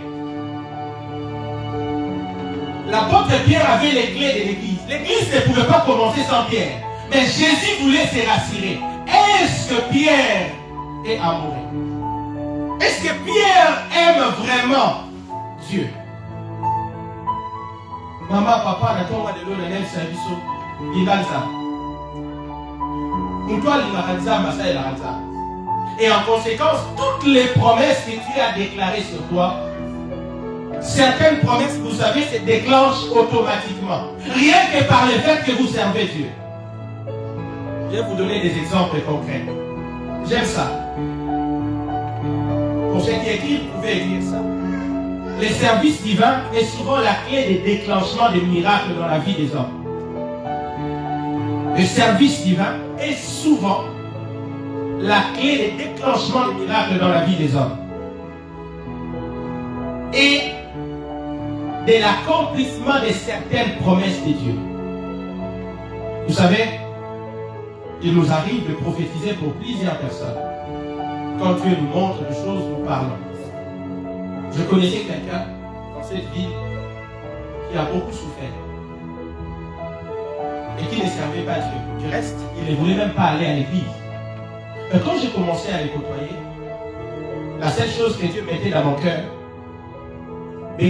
L'apôtre Pierre avait les clés de l'église. L'église ne pouvait pas commencer sans Pierre. Mais Jésus voulait se rassurer. Est-ce que Pierre est amoureux? Est-ce que Pierre aime vraiment Dieu? Maman, papa, n'a-t-on de l'eau de l'air service il va ça. Et en conséquence, toutes les promesses que Dieu a déclarées sur toi, certaines promesses, vous savez, se déclenchent automatiquement. Rien que par le fait que vous servez Dieu. Je vais vous donner des exemples concrets. J'aime ça. Pour ceux qui écrivent, vous pouvez écrire ça. Le service divin est souvent la clé de déclenchement des miracles dans la vie des hommes. Le service divin est souvent la clé de déclenchement des miracles dans la vie des hommes. Et de l'accomplissement de certaines promesses de Dieu. Vous savez, il nous arrive de prophétiser pour plusieurs personnes. Quand Dieu nous montre des choses, nous parlons. Je connaissais quelqu'un dans cette ville qui a beaucoup souffert et qui ne servait pas Dieu. Du reste, il ne voulait même pas aller à l'église. Mais quand j'ai commencé à les côtoyer, la seule chose que Dieu mettait dans mon cœur, je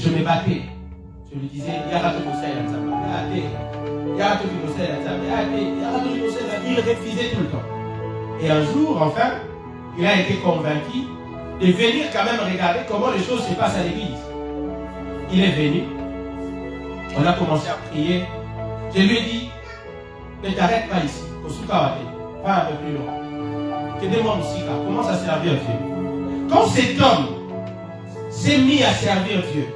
me battais. Je lui disais, il refusait tout le temps. Et un jour, enfin, il a été convaincu de venir quand même regarder comment les choses se passent à l'église. Il est venu. On a commencé à prier. Je lui ai dit, ne t'arrête pas ici. Pas un peu plus loin. Que demande ici, commence à servir Dieu. Quand cet homme s'est mis à servir Dieu,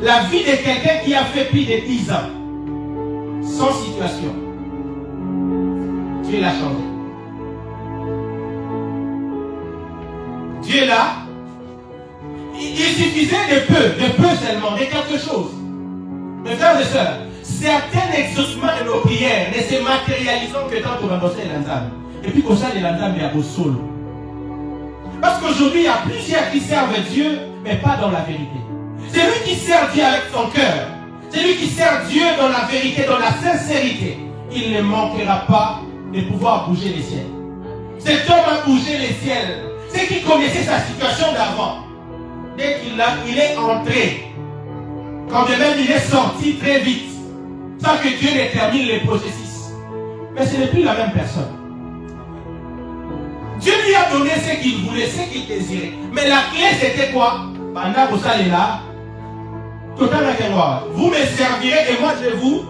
la vie de quelqu'un qui a fait plus de 10 ans, sans situation, Dieu l'a changé. Dieu là, il suffisait de peu seulement, de quelque chose. Mes frères et sœurs, certains exaucements de nos prières ne se matérialisent que quand on va bosser l'ensemble. Et puis comme ça, l'ensemble est à vos solo. Parce qu'aujourd'hui, il y a plusieurs qui servent Dieu, mais pas dans la vérité. C'est lui qui sert Dieu avec son cœur. C'est lui qui sert Dieu dans la vérité, dans la sincérité. Il ne manquera pas de pouvoir bouger les ciels. Cet homme a bougé les ciels. C'est qui connaissait sa situation d'avant. Dès qu'il est entré, quand bien même il est sorti très vite, sans que Dieu ne termine les processus. Mais ce n'est plus la même personne. Dieu lui a donné ce qu'il voulait, ce qu'il désirait. Mais la clé c'était quoi? Pendant que ça est là, vous me servirez et moi je vous.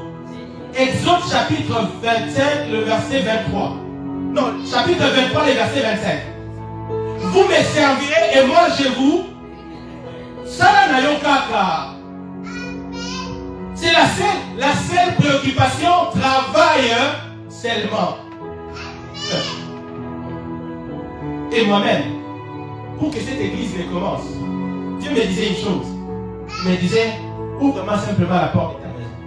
Exode chapitre 25, le verset 23. Non, chapitre 23, le verset 25. Vous me servirez et moi je vous. C'est la seule préoccupation, travaille seulement. Et moi-même, pour que cette église commence, Dieu me disait une chose. Il me disait, ouvre-moi simplement la porte de ta maison.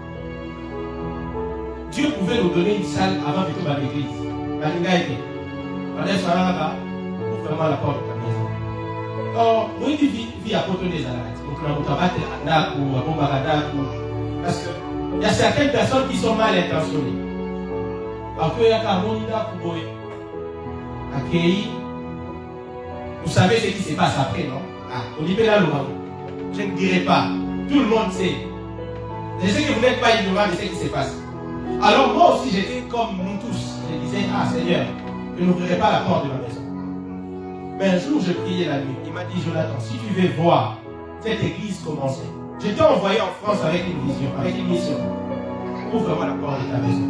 Dieu pouvait nous donner une salle avant de tomber à l'église. Ouvre-moi la porte de ta maison. Or, oui, vie à porter des arrêts. Parce qu'il y a certaines personnes qui sont mal intentionnées. Vous savez ce qui se passe après, non? Je ne dirai pas. Tout le monde sait. Je sais que vous n'êtes pas ignorant de ce qui se passe. Alors moi aussi j'étais comme nous tous. Je disais, Seigneur, je n'ouvrirai pas la porte de ma maison. Mais un jour, je priais la nuit. Il m'a dit, Jonathan, si tu veux voir cette église commencer, je t'ai envoyé en France avec une vision, avec une mission. Ouvre-moi la porte de ta maison.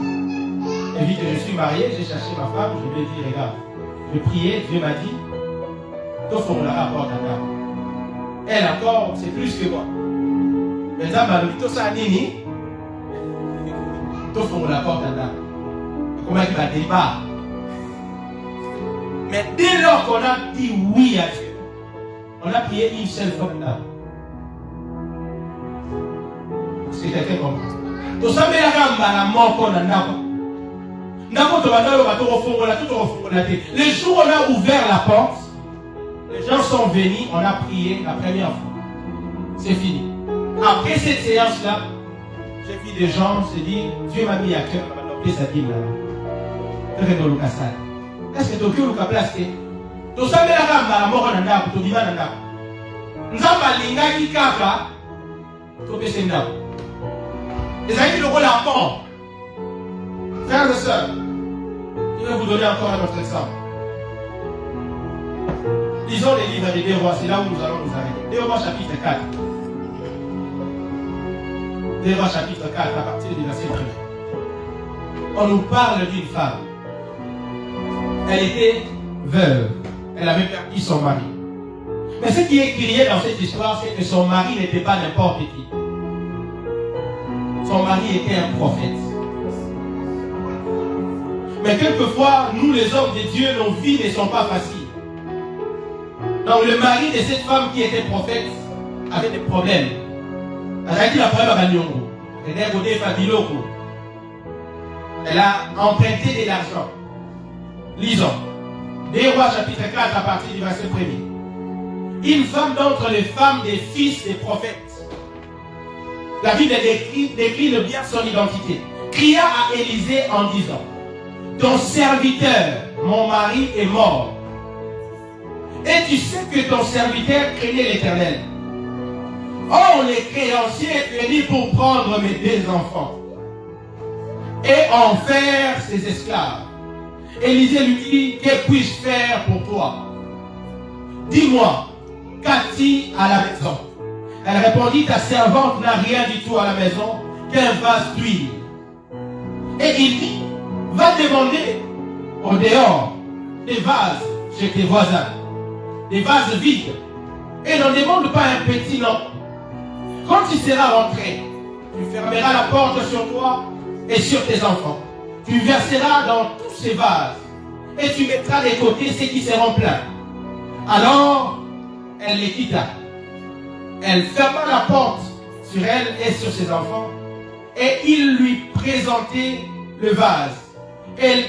Et vu que je suis marié, j'ai cherché ma femme, je lui ai dit, regarde, je priais, Dieu m'a dit, t'offres la porte à table. Elle encore, c'est plus que moi. Mais ça m'a dit, tout ça, Nini, t'offres la porte à table. Comment il va débat? Mais dès lors qu'on a dit oui à Dieu, on a prié une seule fois là. C'est quelqu'un comme ça. Tout ça, mais la mort qu'on a. Le jour où on a ouvert la porte, les gens sont venus, on a prié la première fois. C'est fini. Après cette séance-là, j'ai vu des gens se dire, Dieu m'a mis à cœur, on va l'appeler sa Bible là. Est-ce que tu as la place? Tout ça, mais la mort on a pour tout le monde. Nous avons l'ingaki kaka, tout le monde. Les amis, le rôle à fond. Frères et sœurs, je vais vous donner encore un autre exemple. Lisons les livres des 2 rois, c'est là où nous allons nous arrêter. 2 rois chapitre 4. 2 rois chapitre 4, à partir du verset 1. On nous parle d'une femme. Elle était veuve. Elle avait perdu son mari. Mais ce qui est crié dans cette histoire, c'est que son mari n'était pas n'importe qui. Son mari était un prophète. Mais quelquefois, nous les hommes de Dieu, nos vies ne sont pas faciles. Donc le mari de cette femme qui était prophète avait des problèmes. Elle a emprunté de l'argent. Lisons. 2 Rois chapitre 4 à partir du verset 1er. Une femme d'entre les femmes des fils des prophètes. La Bible décrit le bien son identité. Cria à Élisée en disant, ton serviteur, mon mari, est mort. Et tu sais que ton serviteur craignait l'Éternel. Or, les créanciers venaient pour prendre mes 2 enfants et en faire ses esclaves. Élisée lui dit, que puis-je faire pour toi? Dis-moi, qu'as-tu à la maison? Elle répondit, ta servante n'a rien du tout à la maison qu'un vase d'huile. Et il dit, va demander au dehors des vases chez tes voisins, des vases vides, et ne demande pas un petit nom. Quand tu seras rentré, tu fermeras la porte sur toi et sur tes enfants. Tu verseras dans tous ces vases et tu mettras de côté ceux qui seront pleins. Alors, elle les quitta. Elle ferma la porte sur elle et sur ses enfants et il lui présentait le vase. Elle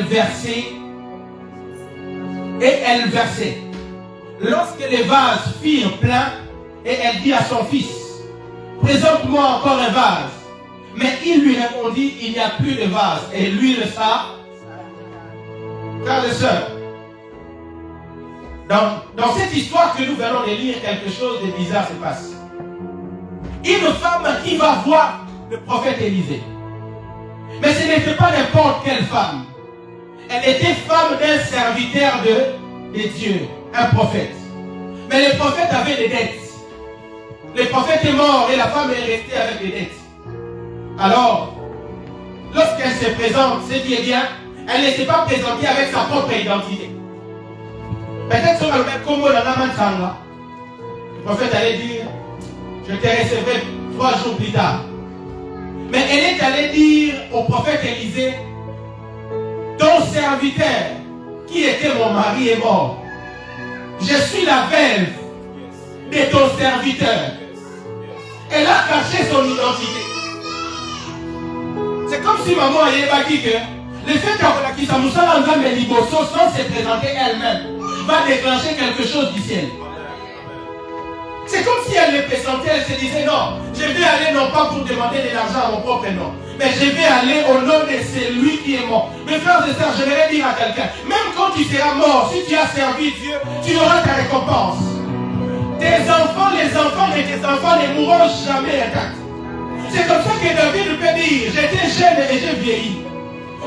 versait. Lorsque les vases firent plein, et elle dit à son fils, présente-moi encore un vase. Mais il lui répondit, il n'y a plus de vase. Et l'huile ça. Frères et sœurs, dans cette histoire que nous venons de lire, quelque chose de bizarre se passe. Une femme qui va voir le prophète Élisée. Mais ce n'était pas n'importe quelle femme. Elle était femme d'un serviteur de Dieu, un prophète. Mais le prophète avait des dettes. Le prophète est mort et la femme est restée avec des dettes. Alors, lorsqu'elle se présente, c'est bien, elle ne s'est pas présentée avec sa propre identité. Peut-être sur le même combo dans la main, le prophète allait dire, je te recevrai 3 jours plus tard. Mais elle est allée dire au prophète Élisée, ton serviteur, qui était mon mari, est mort. Je suis la veuve de ton serviteur. Elle a caché son identité. C'est comme si maman avait dit que le fait qu'elle sans se présenter elle-même va déclencher quelque chose du ciel. C'est comme si elle le présentait, elle se disait non, je vais aller non pas pour demander de l'argent à mon propre nom, mais je vais aller au nom de celui qui est mort. Mes frères et sœurs, je vais dire à quelqu'un, même quand tu seras mort, si tu as servi Dieu, tu auras ta récompense. Tes enfants, les enfants de tes enfants ne mourront jamais intacts. C'est comme ça que David peut dire, j'étais jeune et j'ai vieilli.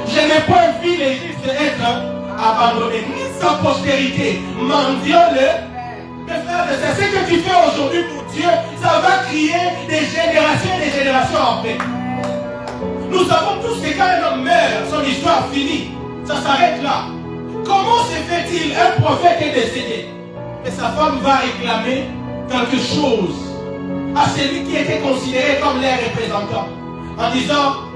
Je n'ai point vu les justes être abandonnés, ni sa postérité. Mendiant-le. Mes frères et sœurs, ce que tu fais aujourd'hui pour Dieu, ça va crier des générations et des générations après. Nous savons tous que quand un homme meurt, son histoire finit. Ça s'arrête là. Comment se fait-il un prophète est décédé, mais sa femme va réclamer quelque chose à celui qui était considéré comme leur représentant, en disant,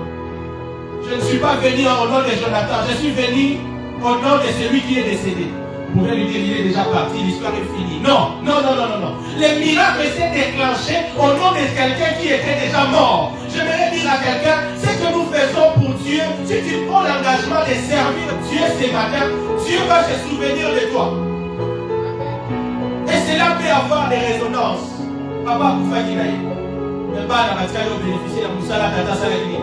je ne suis pas venu au nom de Jonathan, je suis venu au nom de celui qui est décédé. Vous pouvez lui dire, il est déjà parti, l'histoire est finie. Non, non, non, non, non, non. Les miracles s'est déclenché au nom de quelqu'un qui était déjà mort. J'aimerais dire à quelqu'un, ce que nous faisons pour Dieu, si tu prends l'engagement de servir Dieu ce matin, Dieu va se souvenir de toi. Et cela peut avoir des résonances. Papa, vous faites une ne pas dans la tête au bénéficier de Moussala Tata Salagini.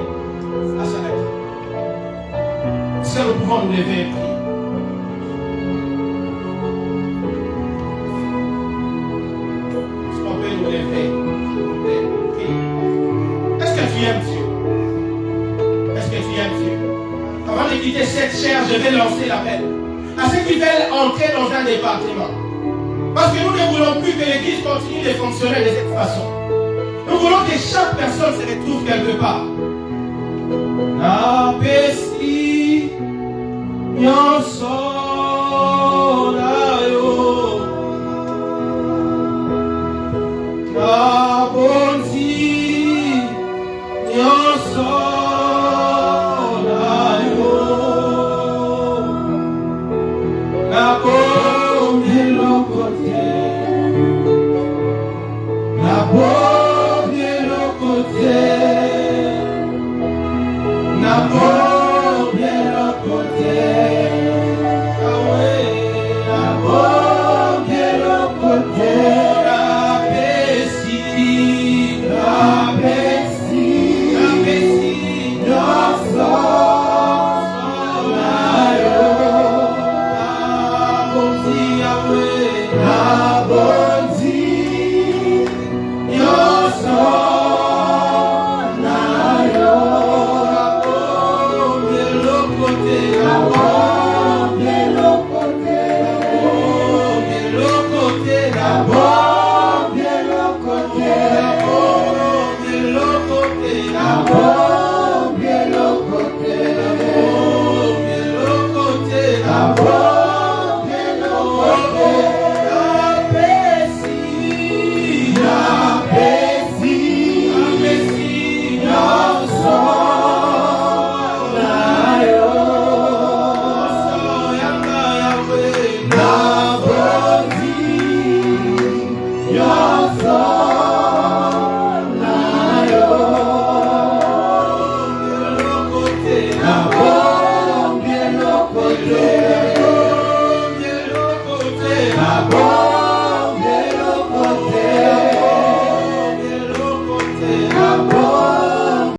Est-ce que nous pouvons nous lever et prier? Nous lever. Est-ce que tu aimes Dieu? Est-ce que tu aimes Dieu? Avant de quitter cette chair, je vais lancer l'appel à ceux qui veulent entrer dans un département. Parce que nous ne voulons plus que l'Église continue de fonctionner de cette façon. Nous voulons que chaque personne se retrouve quelque part. Napesi, Nyonso.